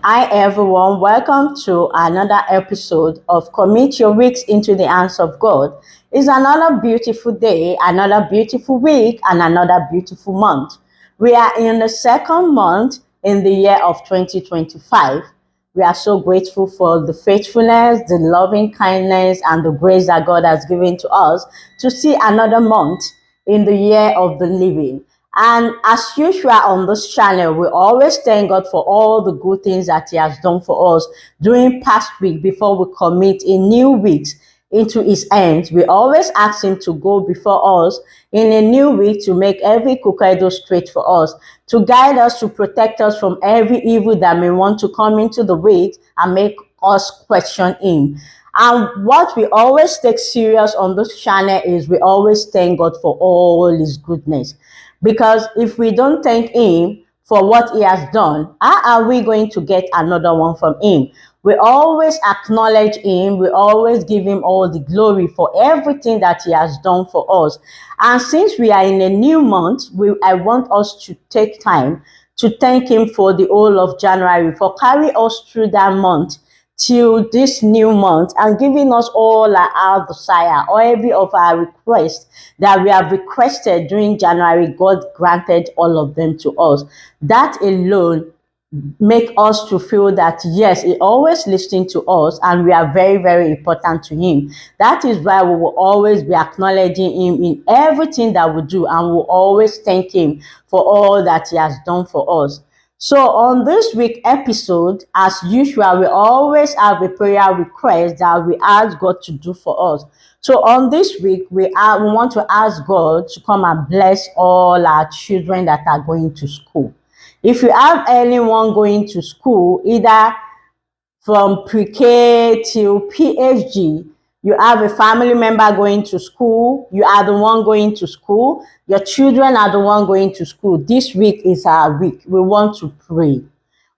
Hi everyone, welcome to another episode of Commit Your Weeks into the Hands of God. It's another beautiful day, another beautiful week, and another beautiful month. We are in the second month in the year of 2025. We are so grateful for the faithfulness, the loving kindness, and the grace that God has given to us to see another month in the year of the living. And as usual on this channel, we always thank God for all the good things that He has done for us during past week before we commit in new weeks into His hands. We always ask Him to go before us in a new week to make every crooked straight for us, to guide us, to protect us from every evil that may want to come into the way and make us question Him. And what we always take serious on this channel is we always thank God for all His goodness. Because if we don't thank Him for what He has done, how are we going to get another one from Him? We always acknowledge Him. We always give Him all the glory for everything that He has done for us. And since we are in a new month, I want us to take time to thank Him for the whole of January, for carrying us through that month till this new month and giving us all our desire or every of our requests that we have requested during January. God granted all of them to us. That alone make us to feel that yes, He always listening to us and we are very, very important to Him. That is why we will always be acknowledging Him in everything that we do, and we'll always thank Him for all that He has done for us. So on this week episode, as usual, we always have a prayer request that we ask God to do for us. So on this week, we want to ask God to come and bless all our children that are going to school. If you have anyone going to school, either from pre-K till PhD, you have a family member going to school, you are the one going to school, your children are the one going to school. This week is our week. We want to pray.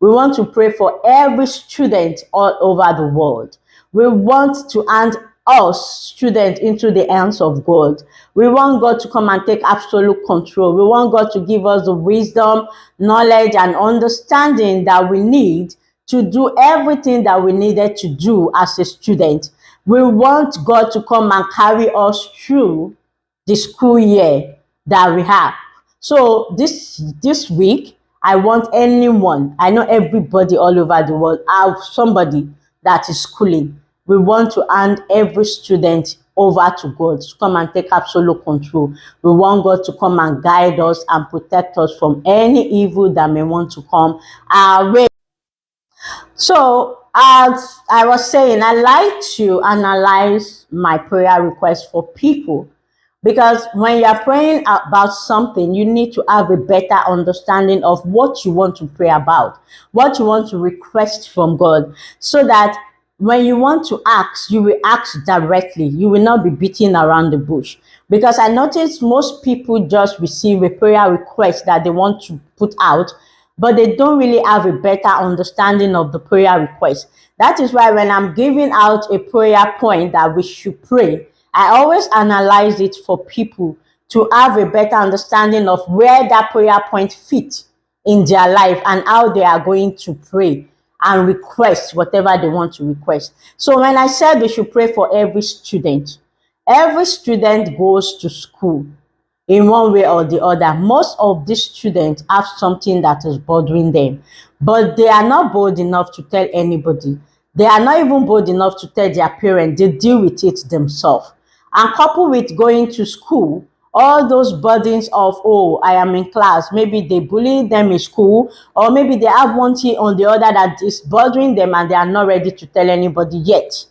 We want to pray for every student all over the world. We want to hand us students into the hands of God. We want God to come and take absolute control. We want God to give us the wisdom, knowledge, and understanding that we need to do everything that we needed to do as a student. We want God to come and carry us through the school year that we have. So this week, I want anyone, I know everybody all over the world have somebody that is schooling. We want to hand every student over to God to come and take absolute control. We want God to come and guide us and protect us from any evil that may want to come our way. So, as I was saying, I like to analyze my prayer requests for people, because when you're praying about something, you need to have a better understanding of what you want to pray about, what you want to request from God, so that when you want to ask, you will ask directly. You will not be beating around the bush. Because I notice most people just receive a prayer request that they want to put out, but they don't really have a better understanding of the prayer request. That is why when I'm giving out a prayer point that we should pray, I always analyze it for people to have a better understanding of where that prayer point fits in their life and how they are going to pray and request whatever they want to request. So when I said we should pray for every student goes to school in one way or the other. Most of these students have something that is bothering them, but they are not bold enough to tell anybody. They are not even bold enough to tell their parents. They deal with it themselves. And coupled with going to school, all those burdens of, oh, I am in class, maybe they bully them in school, or maybe they have one thing on the other that is bothering them and they are not ready to tell anybody yet.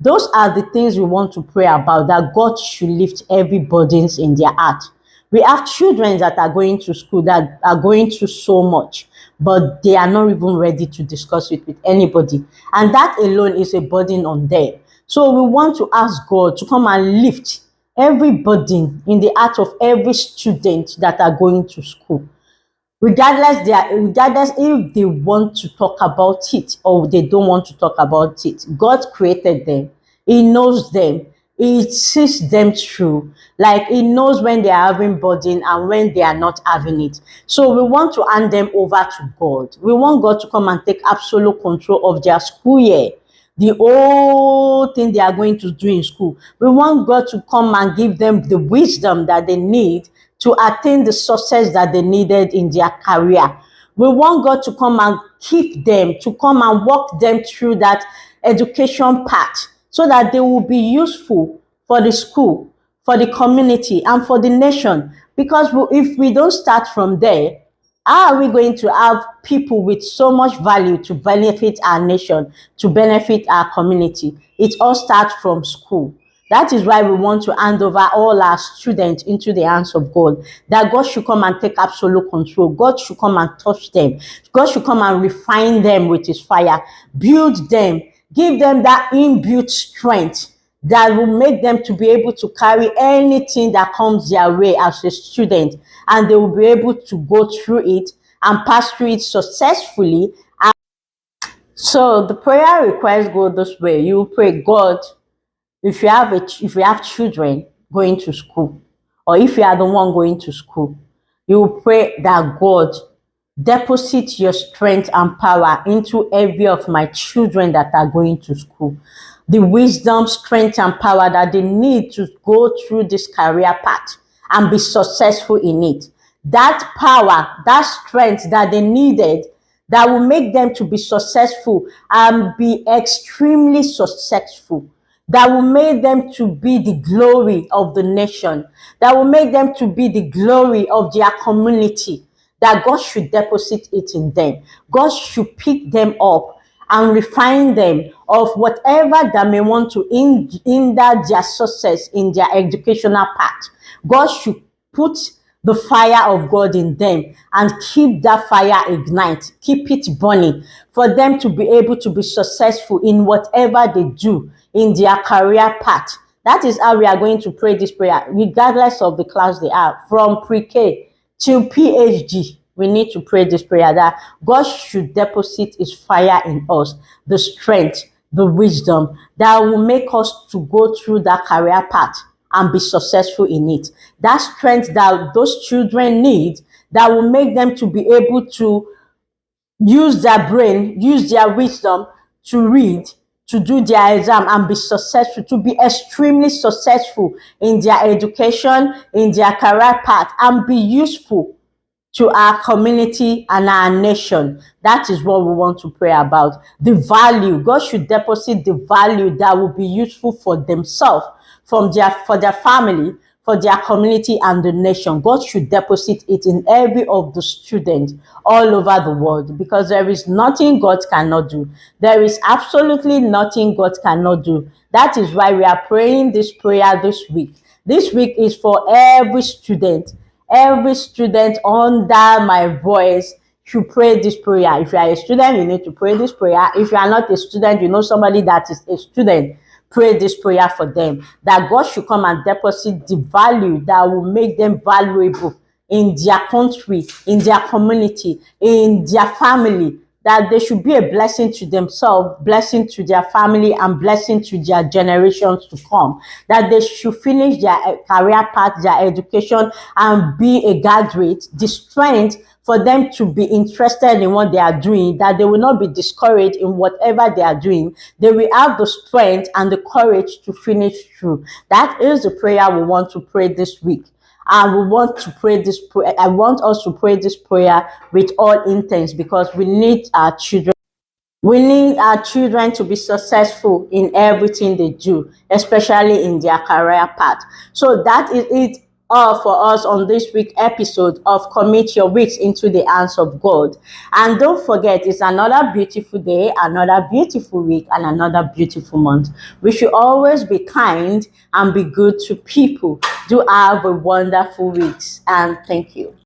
Those are the things we want to pray about, that God should lift every burdens in their heart. We have children that are going to school that are going through so much, but they are not even ready to discuss it with anybody. And that alone is a burden on them. So we want to ask God to come and lift every burden in the heart of every student that are going to school. Regardless if they want to talk about it or they don't want to talk about it. God created them. He knows them. It sees them through. Like it knows when they are having burden and when they are not having it. So we want to hand them over to God. We want God to come and take absolute control of their school year, the whole thing they are going to do in school. We want God to come and give them the wisdom that they need to attain the success that they needed in their career. We want God to come and keep them, to come and walk them through that education path so that they will be useful for the school, for the community, and for the nation. Because if we don't start from there, how are we going to have people with so much value to benefit our nation, to benefit our community? It all starts from school. That is why we want to hand over all our students into the hands of God. That God should come and take absolute control. God should come and touch them. God should come and refine them with his fire. Build them. Give them that inbuilt strength that will make them to be able to carry anything that comes their way as a student, and they will be able to go through it and pass through it successfully. So the prayer request go this way. You pray, God, if you have children going to school, or if you are the one going to school, you pray that God deposit your strength and power into every of my children that are going to school. The wisdom, strength, and power that they need to go through this career path and be successful in it. That power, that strength that they needed that will make them to be successful and be extremely successful, that will make them to be the glory of the nation, that will make them to be the glory of their community, that God should deposit it in them. God should pick them up and refine them of whatever that may want to hinder their success in their educational path. God should put the fire of God in them and keep that fire ignite, keep it burning for them to be able to be successful in whatever they do in their career path. That is how we are going to pray this prayer, regardless of the class they are, from pre-K to PhD. We need to pray this prayer that God should deposit his fire in us, the strength, the wisdom that will make us to go through that career path and be successful in it. That strength that those children need, that will make them to be able to use their brain, use their wisdom to read, to do their exam and be successful, to be extremely successful in their education, in their career path, and be useful to our community and our nation. That is what we want to pray about. The value. God should deposit the value that will be useful for themselves, for their family, for their community and the nation. God should deposit it in every of the students all over the world, because there is nothing God cannot do. There is absolutely nothing God cannot do. That is why we are praying this prayer this week. This week is for every student. Every student under my voice should pray this prayer. If you are a student, you need to pray this prayer. If you are not a student, you know somebody that is a student, pray this prayer for them. That God should come and deposit the value that will make them valuable in their country, in their community, in their family. That they should be a blessing to themselves, blessing to their family, and blessing to their generations to come. That they should finish their career path, their education, and be a graduate. The strength for them to be interested in what they are doing, that they will not be discouraged in whatever they are doing. They will have the strength and the courage to finish through. That is the prayer we want to pray this week. And we want to pray this prayer. I want us to pray this prayer with all intents, because we need our children. We need our children to be successful in everything they do, especially in their career path. So that is it all for us on this week's episode of Commit Your Weeks into the Hands of God. And don't forget, it's another beautiful day, another beautiful week, and another beautiful month. We should always be kind and be good to people. Do have a wonderful week, and thank you.